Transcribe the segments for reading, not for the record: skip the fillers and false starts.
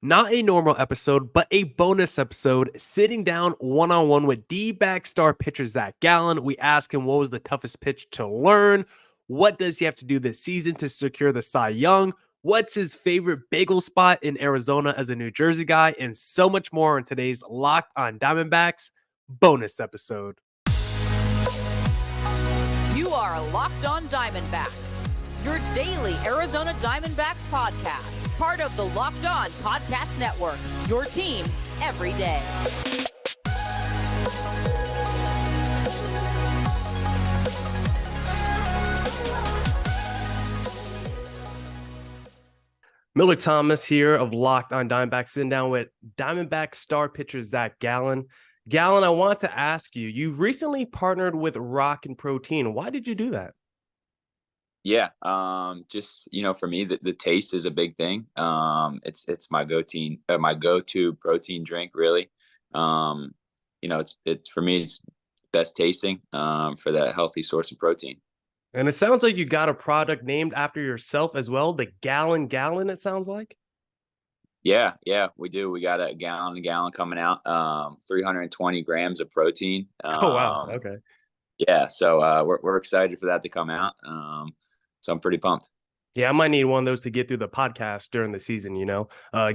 Not a normal episode, but a bonus episode, sitting down one-on-one with D-back star pitcher Zac Gallen. We ask him what was the toughest pitch to learn, what does he have to do this season to secure the Cy Young, what's his favorite bagel spot in Arizona as a New Jersey guy, and so much more in today's Locked on Diamondbacks bonus episode. You are Locked on Diamondbacks, your daily Arizona Diamondbacks podcast. Part of the Locked On Podcast Network, your team every day. Millard Thomas here of Locked on Diamondbacks, sitting down with Diamondback star pitcher Zac Gallen. Gallen, I want to ask you, you've recently partnered with Rock and Protein. Why did you do that? Yeah, just for me, the taste is a big thing. It's my go-to protein drink, really. It's for me, it's best tasting for that healthy source of protein. And it sounds like you got a product named after yourself as well, the Gallon, it sounds like. Yeah, we do. We got a gallon coming out, 320 grams of protein. Oh, wow. Okay. Yeah, so we're excited for that to come out. So I'm pretty pumped. Yeah, I might need one of those to get through the podcast during the season,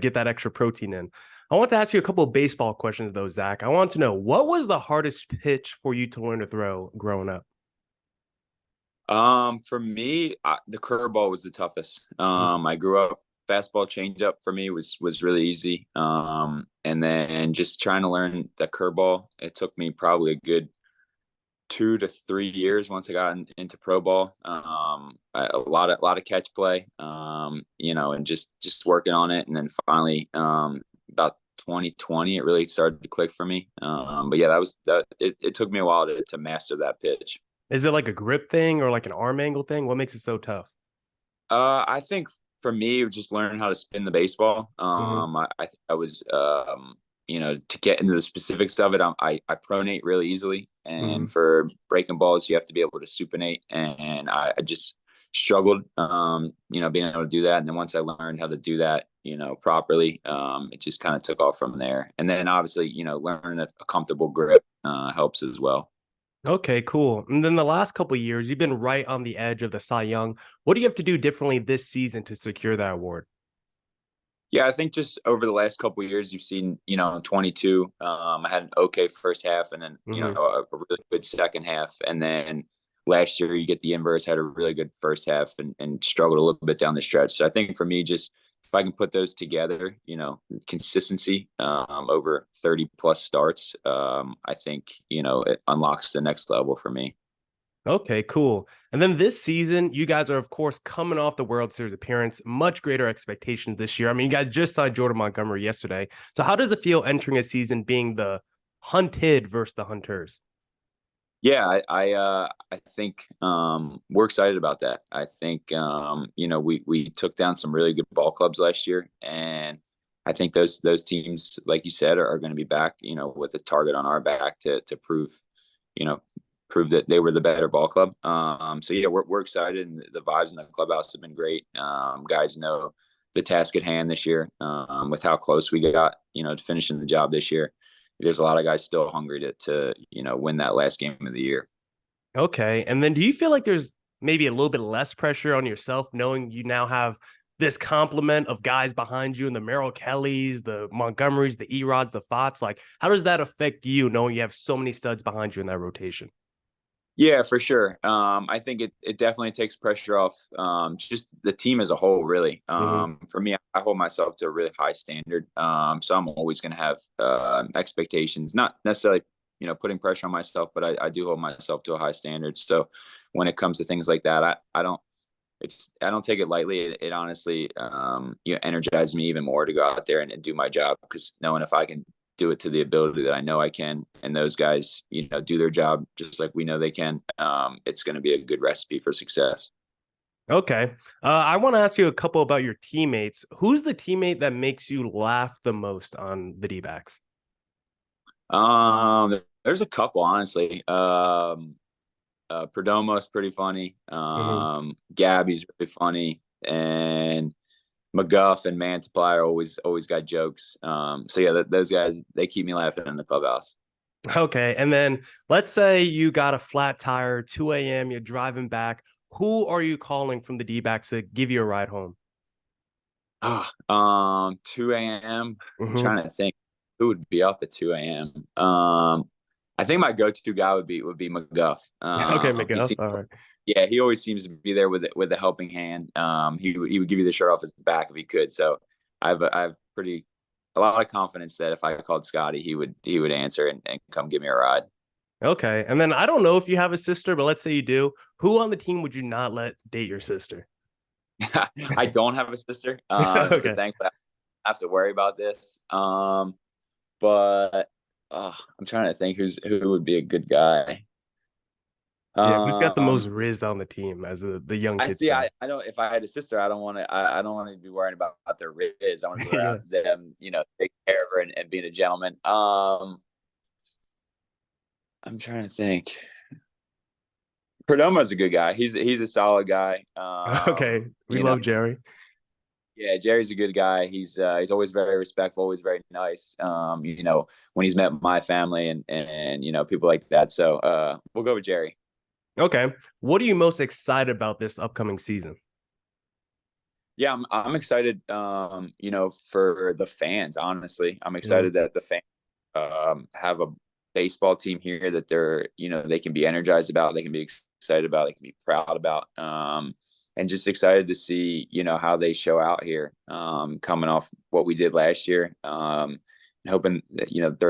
get that extra protein in. I want to ask you a couple of baseball questions, though, Zac. I want to know, what was the hardest pitch for you to learn to throw growing up? For me, the curveball was the toughest. I grew up, fastball changeup for me was really easy. And then just trying to learn the curveball, it took me probably a good 2 to 3 years once I got into pro ball. A lot of catch play, and just working on it. And then finally, about 2020, it really started to click for me. But yeah, it took me a while to master that pitch. Is it like a grip thing or like an arm angle thing? What makes it so tough? I think for me, just learning how to spin the baseball. I think I was, to get into the specifics of it, I pronate really easily. And for breaking balls, you have to be able to supinate. And I just struggled, being able to do that. And then once I learned how to do that, properly, it just kind of took off from there. And then obviously, learning a comfortable grip helps as well. Okay, cool. And then the last couple of years, you've been right on the edge of the Cy Young. What do you have to do differently this season to secure that award? Yeah, I think just over the last couple of years, you've seen, in 22, I had an okay first half and then, a really good second half. And then last year you get the inverse, had a really good first half and struggled a little bit down the stretch. So I think for me, just if I can put those together, consistency over 30 plus starts, I think, it unlocks the next level for me. Okay, cool. And then this season, you guys are, of course, coming off the World Series appearance, much greater expectations this year. I mean, you guys just signed Jordan Montgomery yesterday. So how does it feel entering a season being the hunted versus the hunters? Yeah, I think we're excited about that. I think we took down some really good ball clubs last year, and I think those teams, like you said, are going to be back, with a target on our back to prove that they were the better ball club. So yeah, we're excited, and the vibes in the clubhouse have been great. Guys know the task at hand this year, with how close we got, to finishing the job this year. There's a lot of guys still hungry to win that last game of the year. Okay. And then do you feel like there's maybe a little bit less pressure on yourself knowing you now have this complement of guys behind you and the Merrill Kellys, the Montgomerys, the Erods, the Fotts? Like, how does that affect you knowing you have so many studs behind you in that rotation? Yeah, for sure. I think it definitely takes pressure off just the team as a whole, really. For me, I hold myself to a really high standard. So I'm always going to have expectations, not necessarily, putting pressure on myself, but I do hold myself to a high standard. So when it comes to things like that, I don't take it lightly. It honestly, energizes me even more to go out there and do my job, because knowing if I can do it to the ability that I know I can, and those guys, do their job just like we know they can, it's going to be a good recipe for success. Okay. I want to ask you a couple about your teammates. Who's the teammate that makes you laugh the most on the D-backs? There's a couple, honestly. Perdomo's pretty funny. Gabby's really funny. And McGuff and Mantiply always got jokes. So yeah, those guys, they keep me laughing in the clubhouse. Okay. And then let's say you got a flat tire, 2 a.m., you're driving back. Who are you calling from the D-backs to give you a ride home? 2 a.m. I'm Mm-hmm. trying to think who would be up at 2 a.m. I think my go-to guy would be McGuff. Okay, He McGuff. seems, All right. yeah, he always seems to be there with a helping hand. He would give you the shirt off his back if he could. So I have a lot of confidence that if I called Scotty, he would answer and come give me a ride. Okay. And then I don't know if you have a sister, but let's say you do. Who on the team would you not let date your sister? I don't have a sister, so Okay. thankfully I have to worry about this. But I'm trying to think who would be a good guy. Yeah, who's got the most Um, riz on the team, as the young I kids see. say? I don't. If I had a sister, I don't want to. I don't want to be worrying about their riz. I want to be worrying Yeah. about them, taking care of her and being a gentleman. I'm trying to think. Perdomo's a good guy. He's a solid guy. Okay. We love Jerry. Yeah, Jerry's a good guy. He's always very respectful, always very nice. When he's met my family and people like that. So we'll go with Jerry. Okay. What are you most excited about this upcoming season? Yeah, I'm excited. For the fans. Honestly, I'm Mm. excited that the fans have a baseball team here that they can be energized about, they can be excited about, they can be proud about, and just excited to see how they show out here, coming off what we did last year, and hoping that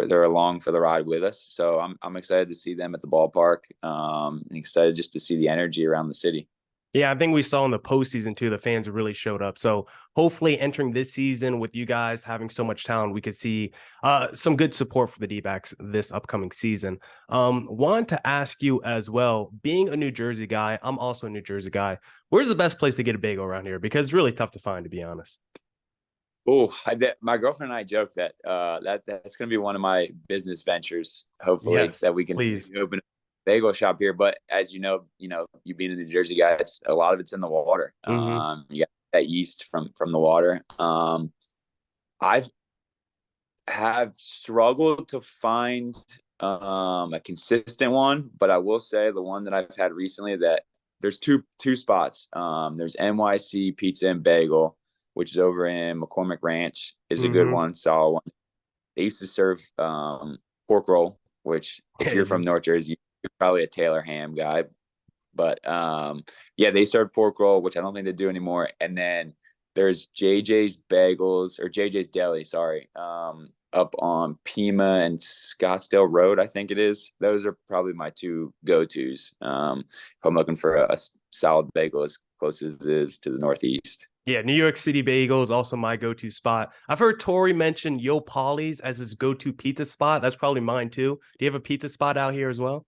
they're along for the ride with us. So I'm excited to see them at the ballpark, and excited just to see the energy around the city. Yeah, I think we saw in the postseason too, the fans really showed up. So hopefully entering this season with you guys having so much talent, we could see some good support for the D-backs this upcoming season. Wanted to ask you as well, being a New Jersey guy, I'm also a New Jersey guy. Where's the best place to get a bagel around here? Because it's really tough to find, to be honest. Oh, my girlfriend and I joke that that's going to be one of my business ventures. Hopefully, Yes, that we can please. open a bagel shop here. But as you being a New Jersey guy, a lot of it's in the water. Hmm. You got that yeast from the water. I've have struggled to find a consistent one, but I will say the one that I've had recently, that there's two spots. There's NYC Pizza and Bagel, which is over in McCormick Ranch, is a good Hmm. one, solid one. They used to serve pork roll, which if you're from North Jersey, you're probably a Taylor ham guy. But yeah, they serve pork roll, which I don't think they do anymore. And then there's JJ's Bagels, or JJ's Deli, sorry, up on Pima and Scottsdale Road, I think it is. Those are probably my two go-tos, if I'm looking for a solid bagel as close as it is to the Northeast. Yeah, New York City Bagel is also my go-to spot. I've heard Tori mention Yo Polly's as his go-to pizza spot. That's probably mine too. Do you have a pizza spot out here as well?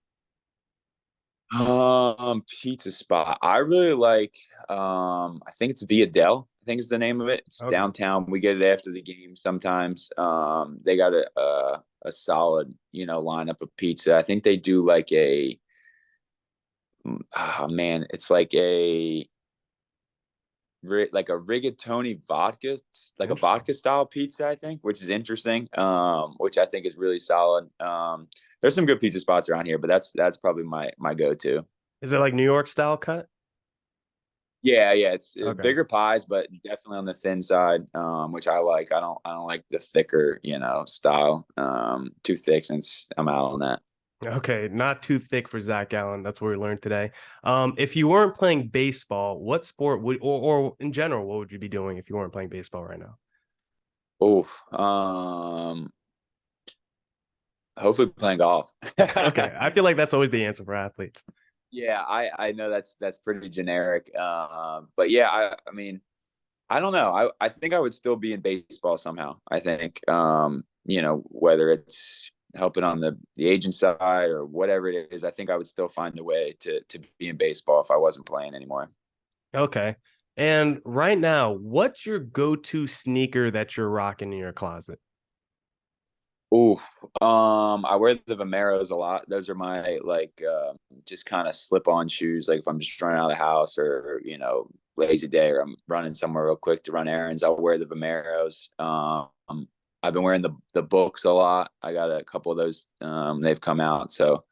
Pizza spot. I really like, I think it's Via Del, I think is the name of it. It's Okay. downtown. We get it after the game sometimes. They got a solid, lineup of pizza. I think they do like oh man, it's like a rigatoni vodka, like a Interesting. vodka style pizza, I think, which is interesting. Which I think is really solid. There's some good pizza spots around here, but that's probably my go-to. Is it like New York style cut? Yeah, yeah, it's Okay. bigger pies, but definitely on the thin side, which I like. I don't like the thicker, style. Too thick, since I'm out on that. Okay, not too thick for Zac Gallen. That's what we learned today. If you weren't playing baseball, what sport would, or in general, what would you be doing if you weren't playing baseball right now? Oh, hopefully playing golf. Okay, I feel like that's always the answer for athletes. Yeah, I know that's pretty generic. But yeah, I mean, I don't know. I think I would still be in baseball somehow. I think, whether it's helping on the agent side or whatever it is, I think I would still find a way to be in baseball if I wasn't playing anymore. Okay. And right now, what's your go-to sneaker that you're rocking in your closet? Ooh, I wear the Vomeros a lot. Those are my, like, just kind of slip-on shoes. Like if I'm just running out of the house, or lazy day or I'm running somewhere real quick to run errands, I'll wear the Vomeros. I've been wearing the books a lot. I got a couple of those. They've come out, so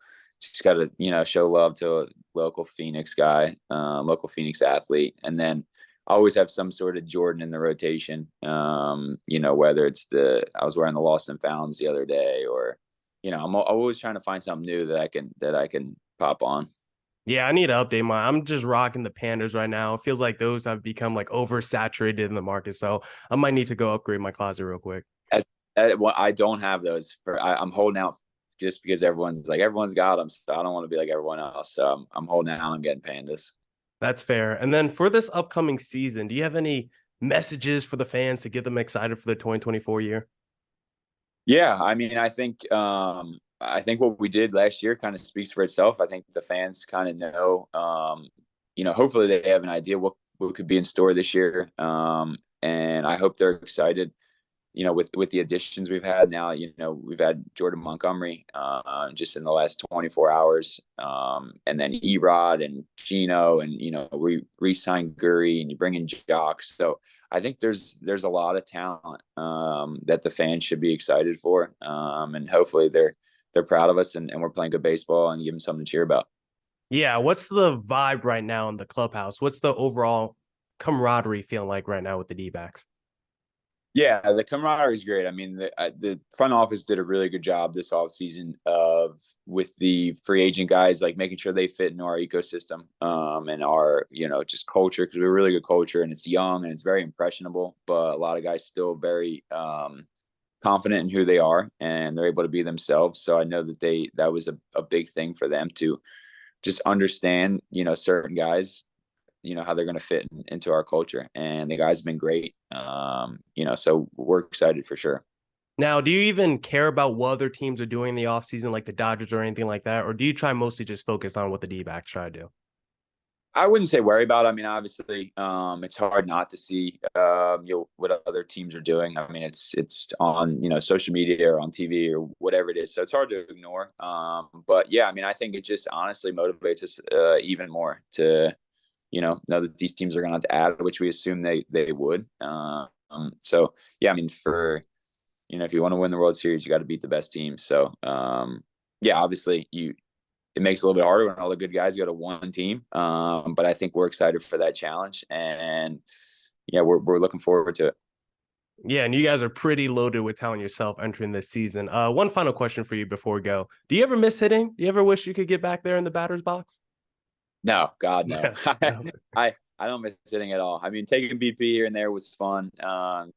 just got to show love to a local Phoenix guy, local Phoenix athlete, and then I always have some sort of Jordan in the rotation. Whether it's I was wearing the Lost and Founds the other day, or I'm always trying to find something new that I can pop on. Yeah, I need to update mine. I'm just rocking the Pandas right now. It feels like those have become like oversaturated in the market, so I might need to go upgrade my closet real quick. I don't have those. I'm holding out just because everyone's got them, so I don't want to be like everyone else. So I'm holding out on getting Pandas. That's fair. And then for this upcoming season, do you have any messages for the fans to get them excited for the 2024 year? Yeah, I mean, I think what we did last year kind of speaks for itself. I think the fans kind of know, hopefully they have an idea what could be in store this year. And I hope they're excited, with the additions we've had now. We've had Jordan Montgomery just in the last 24 hours. And then Erod and Gino, and, we re-signed Gurry, and you bring in Jocks. So I think there's a lot of talent that the fans should be excited for. And hopefully they're proud of us, and we're playing good baseball and give them something to cheer about. Yeah. What's the vibe right now in the clubhouse? What's the overall camaraderie feeling like right now with the D-backs? Yeah, the camaraderie is great. I mean, the front office did a really good job this offseason with the free agent guys, like making sure they fit into our ecosystem and our, just culture, because we're a really good culture, and it's young and it's very impressionable, but a lot of guys still very confident in who they are, and they're able to be themselves. So I know that was a big thing for them to just understand, certain guys, how they're going to fit into our culture, and the guys have been great. So we're excited for sure. Now, do you even care about what other teams are doing in the offseason, like the Dodgers or anything like that? Or do you try mostly just focus on what the D-backs try to do? I wouldn't say worry about it. I mean, obviously, it's hard not to see what other teams are doing. I mean, it's on social media or on TV or whatever it is, so it's hard to ignore. But yeah, I mean, I think it just honestly motivates us even more to know that these teams are going to have to add, which we assume they would. So yeah, I mean, for if you want to win the World Series, you got to beat the best team. So yeah, obviously it makes it a little bit harder when all the good guys go to one team. But I think we're excited for that challenge, and yeah, we're looking forward to it. Yeah, and you guys are pretty loaded with talent yourself entering this season. One final question for you before we go. Do you ever miss hitting? Do you ever wish you could get back there in the batter's box? No, God, no. I don't miss hitting at all. I mean, taking BP here and there was fun.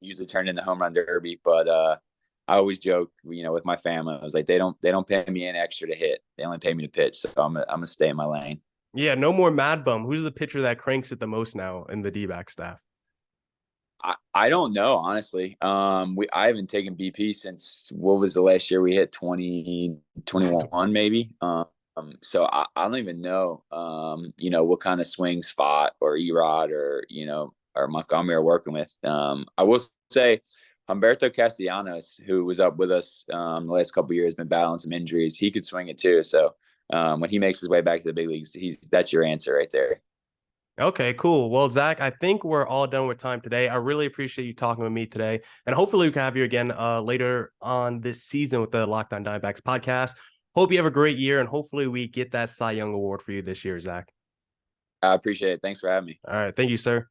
Usually turned into home run derby, but I always joke, with my family. I was like, they don't pay me any extra to hit. They only pay me to pitch. So I'm gonna stay in my lane. Yeah, no more Mad Bum. Who's the pitcher that cranks it the most now in the D-back staff? I don't know, honestly. I haven't taken BP since, what was the last year we hit? 2021 maybe. So I don't even know, what kind of swings Fott or Erod or Montgomery are working with. I will say Humberto Castellanos, who was up with us the last couple of years, been battling some injuries. He could swing it too. So when he makes his way back to the big leagues, that's your answer right there. Okay, cool. Well, Zac, I think we're all done with time today. I really appreciate you talking with me today. And hopefully we can have you again later on this season with the Locked On Diamondbacks podcast. Hope you have a great year, and hopefully we get that Cy Young Award for you this year, Zac. I appreciate it. Thanks for having me. All right. Thank you, sir.